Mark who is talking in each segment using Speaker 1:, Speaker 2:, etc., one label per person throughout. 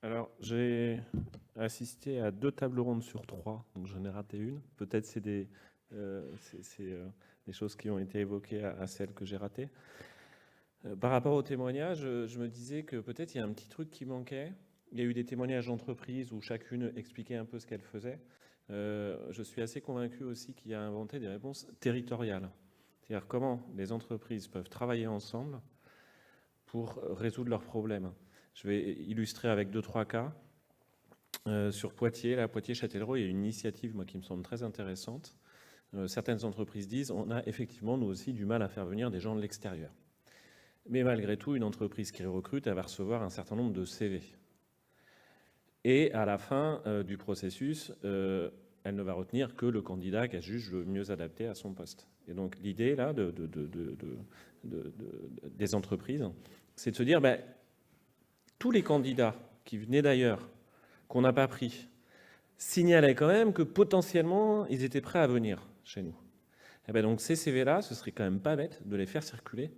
Speaker 1: Alors, j'ai assisté à 2 tables rondes sur 3, donc j'en ai raté une. Peut-être c'est des choses qui ont été évoquées à celles que j'ai ratées. Par rapport aux témoignages, je me disais que peut-être il y a un petit truc qui manquait. Il y a eu des témoignages d'entreprises où chacune expliquait un peu ce qu'elle faisait. Je suis assez convaincu aussi qu'il y a inventé des réponses territoriales. C'est-à-dire comment les entreprises peuvent travailler ensemble pour résoudre leurs problèmes. Je vais illustrer avec 2-3 cas. Sur Poitiers, là, Poitiers-Châtellerault, il y a une initiative moi, qui me semble très intéressante. Certaines entreprises disent on a effectivement, nous aussi, du mal à faire venir des gens de l'extérieur. Mais malgré tout, une entreprise qui recrute, elle va recevoir un certain nombre de CV. Et à la fin du processus, elle ne va retenir que le candidat qu'elle juge le mieux adapté à son poste. Et donc l'idée là des entreprises, c'est de se dire, tous les candidats qui venaient d'ailleurs, qu'on n'a pas pris, signalaient quand même que potentiellement, ils étaient prêts à venir chez nous. Et donc ces CV-là, ce serait quand même pas bête de les faire circuler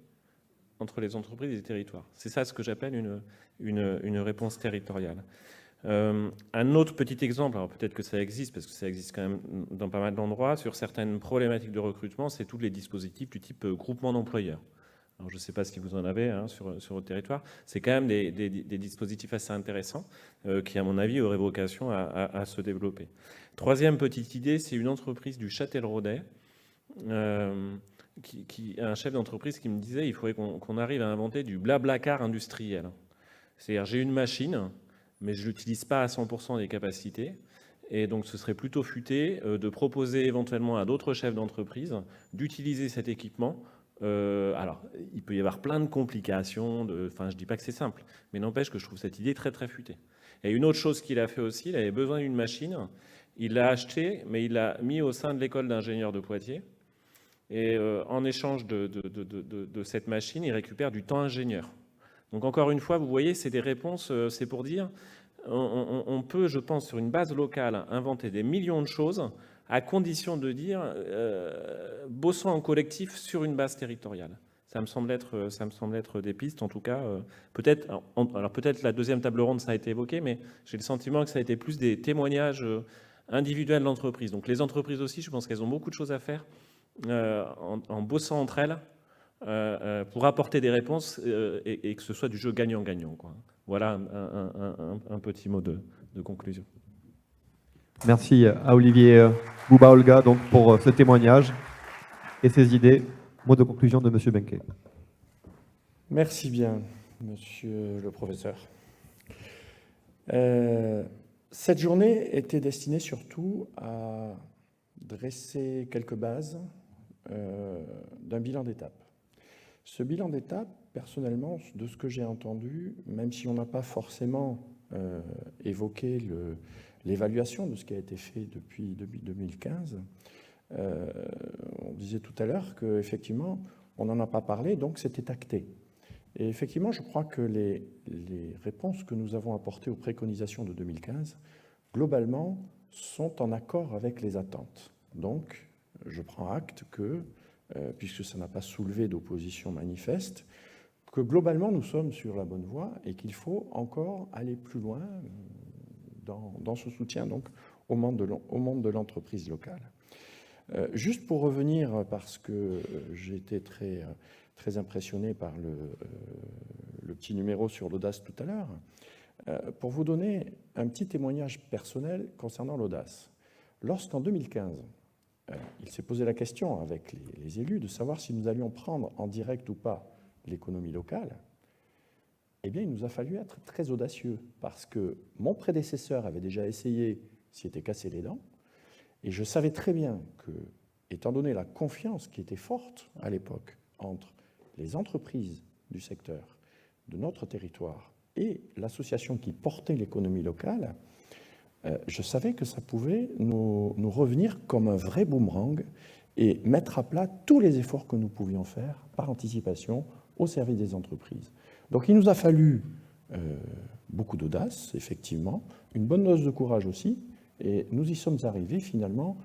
Speaker 1: entre les entreprises et les territoires. C'est ça ce que j'appelle une réponse territoriale. Un autre petit exemple, alors peut-être que ça existe, parce que ça existe quand même dans pas mal d'endroits, sur certaines problématiques de recrutement, c'est tous les dispositifs du type groupement d'employeurs. Alors je ne sais pas si vous en avez sur votre territoire. C'est quand même des dispositifs assez intéressants qui, à mon avis, auraient vocation à se développer. Troisième petite idée, c'est une entreprise du Châtelleraudais, un chef d'entreprise qui me disait il faudrait qu'on arrive à inventer du blablacar industriel. C'est-à-dire j'ai une machine, mais je ne l'utilise pas à 100% des capacités. Et donc ce serait plutôt futé de proposer éventuellement à d'autres chefs d'entreprise d'utiliser cet équipement. Alors, il peut y avoir plein de complications, enfin je ne dis pas que c'est simple, mais n'empêche que je trouve cette idée très très futée. Et une autre chose qu'il a fait aussi, il avait besoin d'une machine, il l'a achetée, mais il l'a mis au sein de l'école d'ingénieurs de Poitiers. Et en échange de cette machine, il récupère du temps ingénieur. Donc encore une fois, vous voyez, c'est des réponses, c'est pour dire, on peut, je pense, sur une base locale, inventer des millions de choses, à condition de dire, bossons en collectif sur une base territoriale. Ça me semble être des pistes, en tout cas. Peut-être la deuxième table ronde, ça a été évoqué, mais j'ai le sentiment que ça a été plus des témoignages individuels d'entreprises. Donc les entreprises aussi, je pense qu'elles ont beaucoup de choses à faire en bossant entre elles pour apporter des réponses et que ce soit du jeu gagnant-gagnant, quoi. Voilà un petit mot de conclusion.
Speaker 2: Merci à Olivier Bouba-Olga donc, pour ce témoignage et ces idées. Mot de conclusion de M. Benquet.
Speaker 3: Merci bien, monsieur le professeur. Cette journée était destinée surtout à dresser quelques bases d'un bilan d'étape. Ce bilan d'étape, personnellement, de ce que j'ai entendu, même si on n'a pas forcément évoqué l'évaluation de ce qui a été fait depuis 2015, on disait tout à l'heure qu'effectivement, on n'en a pas parlé, donc c'était acté. Et effectivement, je crois que les réponses que nous avons apportées aux préconisations de 2015, globalement, sont en accord avec les attentes. Donc, je prends acte que, puisque ça n'a pas soulevé d'opposition manifeste, que globalement, nous sommes sur la bonne voie et qu'il faut encore aller plus loin dans ce soutien donc, au monde de l'entreprise locale. Juste pour revenir, parce que j'ai été très impressionné par le petit numéro sur l'audace tout à l'heure, pour vous donner un petit témoignage personnel concernant l'audace. Lorsqu'en 2015, il s'est posé la question avec les élus de savoir si nous allions prendre en direct ou pas l'économie locale, eh bien, il nous a fallu être très audacieux parce que mon prédécesseur avait déjà essayé, s'y était cassé les dents, et je savais très bien que, étant donné la confiance qui était forte à l'époque entre les entreprises du secteur, de notre territoire, et l'association qui portait l'économie locale, je savais que ça pouvait nous revenir comme un vrai boomerang et mettre à plat tous les efforts que nous pouvions faire par anticipation au service des entreprises. Donc il nous a fallu beaucoup d'audace, effectivement, une bonne dose de courage aussi, et nous y sommes arrivés finalement,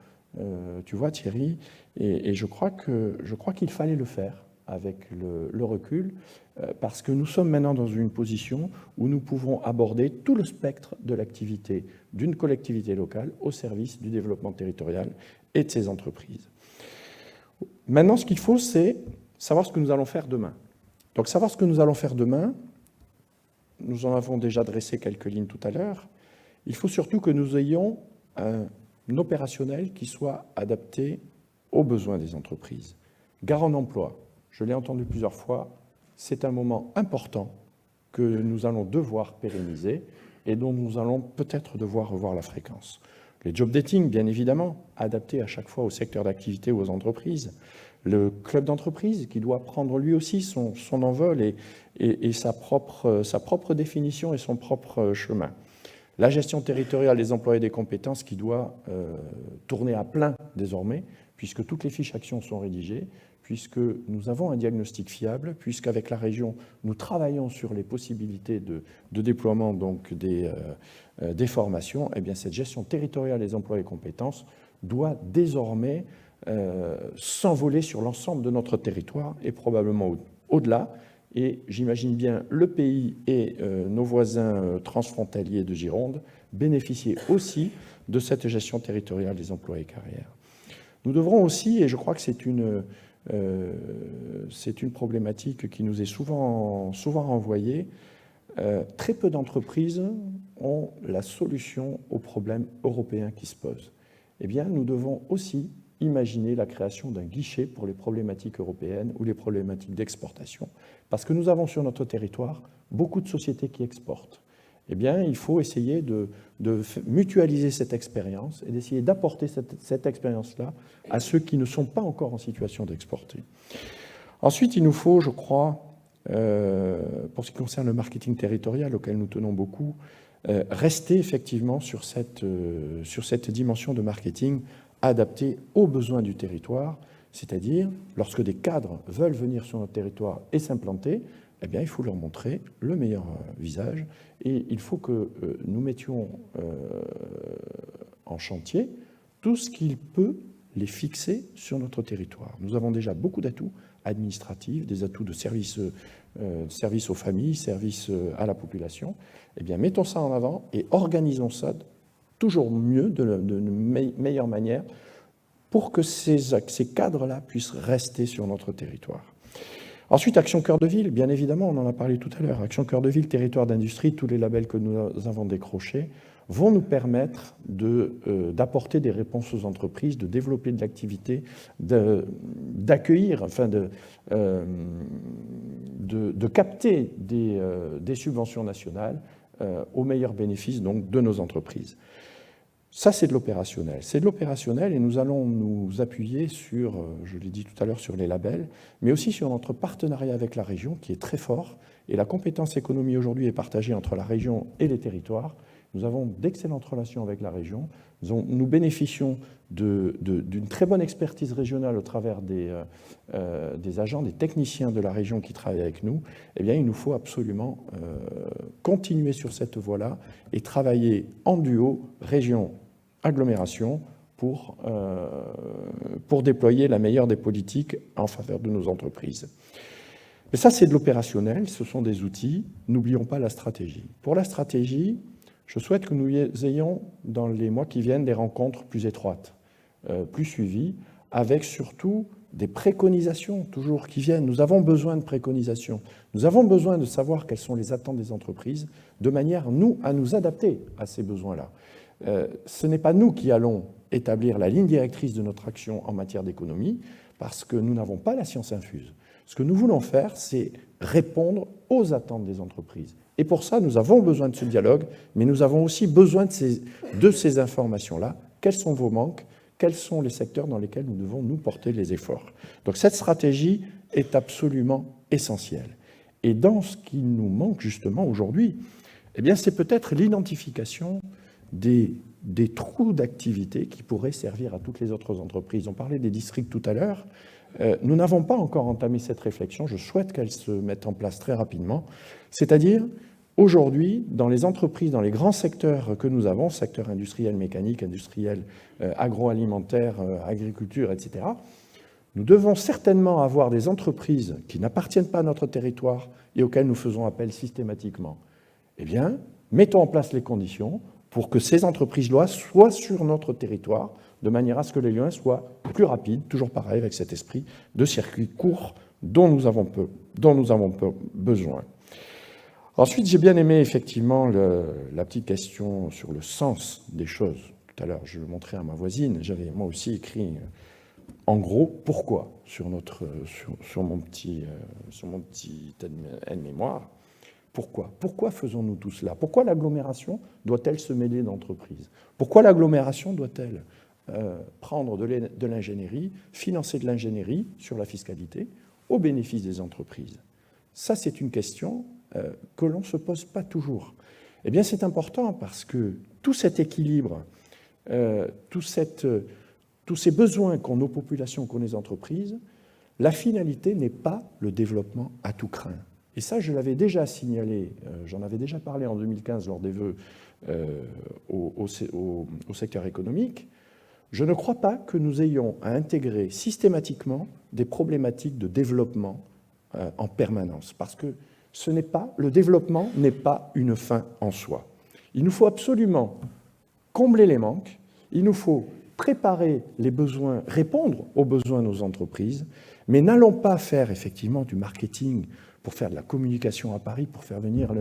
Speaker 3: tu vois Thierry, et je crois qu'il fallait le faire avec le recul, parce que nous sommes maintenant dans une position où nous pouvons aborder tout le spectre de l'activité d'une collectivité locale au service du développement territorial et de ses entreprises. Maintenant, ce qu'il faut, c'est savoir ce que nous allons faire demain. Donc, savoir ce que nous allons faire demain, nous en avons déjà dressé quelques lignes tout à l'heure. Il faut surtout que nous ayons un opérationnel qui soit adapté aux besoins des entreprises. Garant d'emploi, je l'ai entendu plusieurs fois, c'est un moment important que nous allons devoir pérenniser et dont nous allons peut-être devoir revoir la fréquence. Les job dating, bien évidemment, adaptés à chaque fois au secteur d'activité ou aux entreprises. Le club d'entreprise qui doit prendre lui aussi son envol et sa propre définition et son propre chemin. La gestion territoriale des emplois et des compétences qui doit tourner à plein désormais, puisque toutes les fiches actions sont rédigées, puisque nous avons un diagnostic fiable, puisqu'avec la région, nous travaillons sur les possibilités de déploiement donc des formations, eh bien cette gestion territoriale des emplois et compétences doit désormais s'envoler sur l'ensemble de notre territoire et probablement au-delà. Et j'imagine bien le pays et nos voisins transfrontaliers de Gironde bénéficier aussi de cette gestion territoriale des emplois et carrières. Nous devrons aussi, et je crois que c'est une problématique qui nous est souvent renvoyée, très peu d'entreprises ont la solution aux problèmes européens qui se posent. Eh bien, nous devons aussi imaginer la création d'un guichet pour les problématiques européennes ou les problématiques d'exportation, parce que nous avons sur notre territoire beaucoup de sociétés qui exportent. Eh bien, il faut essayer de mutualiser cette expérience et d'essayer d'apporter cette expérience-là à ceux qui ne sont pas encore en situation d'exporter. Ensuite, il nous faut, je crois, pour ce qui concerne le marketing territorial, auquel nous tenons beaucoup, rester effectivement sur cette dimension de marketing adaptée aux besoins du territoire, c'est-à-dire lorsque des cadres veulent venir sur notre territoire et s'implanter, eh bien, il faut leur montrer le meilleur visage et il faut que nous mettions en chantier tout ce qui peut les fixer sur notre territoire. Nous avons déjà beaucoup d'atouts administratifs, des atouts de service aux familles, service à la population. Eh bien, mettons ça en avant et organisons ça toujours mieux, d'une meilleure manière, pour que ces cadres-là puissent rester sur notre territoire. Ensuite, Action Cœur de Ville, bien évidemment, on en a parlé tout à l'heure. Action Cœur de Ville, territoire d'industrie, tous les labels que nous avons décrochés vont nous permettre d'apporter des réponses aux entreprises, de développer de l'activité, d'accueillir, enfin de capter des subventions nationales au meilleur bénéfice donc, de nos entreprises. Ça, c'est de l'opérationnel. C'est de l'opérationnel et nous allons nous appuyer sur, je l'ai dit tout à l'heure, sur les labels, mais aussi sur notre partenariat avec la région qui est très fort. Et la compétence économie aujourd'hui est partagée entre la région et les territoires. Nous avons d'excellentes relations avec la région. Nous bénéficions d'une très bonne expertise régionale au travers des agents, des techniciens de la région qui travaillent avec nous. Eh bien, il nous faut absolument continuer sur cette voie-là et travailler en duo, région, agglomération, pour déployer la meilleure des politiques en faveur de nos entreprises. Mais ça, c'est de l'opérationnel, ce sont des outils. N'oublions pas la stratégie. Pour la stratégie, je souhaite que nous ayons, dans les mois qui viennent, des rencontres plus étroites, plus suivies, avec surtout des préconisations toujours qui viennent. Nous avons besoin de préconisations. Nous avons besoin de savoir quelles sont les attentes des entreprises, de manière, nous, à nous adapter à ces besoins-là. Ce n'est pas nous qui allons établir la ligne directrice de notre action en matière d'économie, parce que nous n'avons pas la science infuse. Ce que nous voulons faire, c'est répondre aux attentes des entreprises. Et pour ça, nous avons besoin de ce dialogue, mais nous avons aussi besoin de ces informations-là. Quels sont vos manques? Quels sont les secteurs dans lesquels nous devons nous porter les efforts? Donc cette stratégie est absolument essentielle. Et dans ce qui nous manque justement aujourd'hui, eh bien, c'est peut-être l'identification des trous d'activité qui pourraient servir à toutes les autres entreprises. On parlait des districts tout à l'heure. Nous n'avons pas encore entamé cette réflexion. Je souhaite qu'elle se mette en place très rapidement. C'est-à-dire, aujourd'hui, dans les entreprises, dans les grands secteurs que nous avons, secteur industriel, mécanique, industriel, agroalimentaire, agriculture, etc., Nous devons certainement avoir des entreprises qui n'appartiennent pas à notre territoire et auxquelles nous faisons appel systématiquement. Eh bien, mettons en place les conditions pour que ces entreprises-là soient sur notre territoire, de manière à ce que les liens soient plus rapides, toujours pareil, avec cet esprit de circuit court dont nous avons besoin. Ensuite, j'ai bien aimé effectivement la petite question sur le sens des choses. Tout à l'heure, je le montrais à ma voisine, j'avais moi aussi écrit en gros pourquoi sur mon petit aide-mémoire. Pourquoi faisons-nous tout cela? Pourquoi l'agglomération doit-elle se mêler d'entreprises? Pourquoi l'agglomération doit-elle prendre de l'ingénierie, financer de l'ingénierie sur la fiscalité au bénéfice des entreprises? Ça, c'est une question que l'on ne se pose pas toujours. Eh bien, c'est important parce que tout cet équilibre, tous ces besoins qu'ont nos populations, qu'ont les entreprises, la finalité n'est pas le développement à tout crin. Et ça, je l'avais déjà signalé, j'en avais déjà parlé en 2015 lors des vœux au secteur économique. Je ne crois pas que nous ayons à intégrer systématiquement des problématiques de développement en permanence, parce que le développement n'est pas une fin en soi. Il nous faut absolument combler les manques, il nous faut préparer les besoins, répondre aux besoins de nos entreprises, mais n'allons pas faire effectivement du marketing pour faire de la communication à Paris, pour faire venir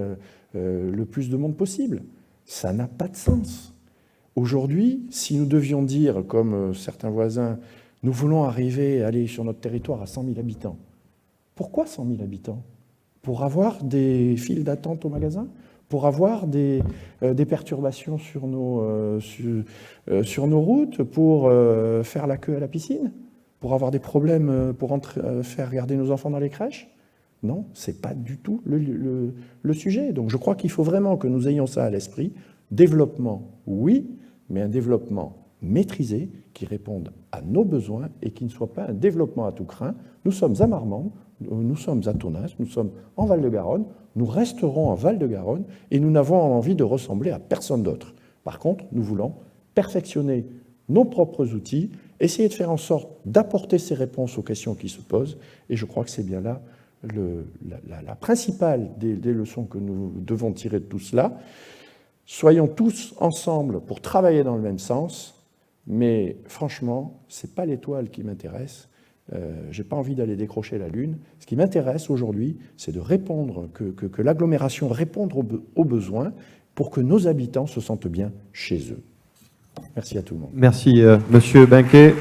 Speaker 3: le plus de monde possible. Ça n'a pas de sens. Aujourd'hui, si nous devions dire, comme certains voisins, nous voulons aller sur notre territoire à 100 000 habitants. Pourquoi 100 000 habitants? Pour avoir des files d'attente au magasin? Pour avoir des perturbations sur nos routes? Pour faire la queue à la piscine? Pour avoir des problèmes pour faire garder nos enfants dans les crèches? Non, ce n'est pas du tout le sujet. Donc je crois qu'il faut vraiment que nous ayons ça à l'esprit. Développement, oui, mais un développement maîtrisé qui réponde à nos besoins et qui ne soit pas un développement à tout crin. Nous sommes à Marmande, nous sommes à Tonneins, nous sommes en Val-de-Garonne, nous resterons en Val-de-Garonne et nous n'avons envie de ressembler à personne d'autre. Par contre, nous voulons perfectionner nos propres outils, essayer de faire en sorte d'apporter ces réponses aux questions qui se posent, et je crois que c'est bien là la principale des leçons que nous devons tirer de tout cela. Soyons tous ensemble pour travailler dans le même sens, mais franchement, ce n'est pas l'étoile qui m'intéresse. Je n'ai pas envie d'aller décrocher la Lune. Ce qui m'intéresse aujourd'hui, c'est de répondre, que l'agglomération réponde aux besoins pour que nos habitants se sentent bien chez eux. Merci à tout le monde.
Speaker 2: Merci, Monsieur Binquet.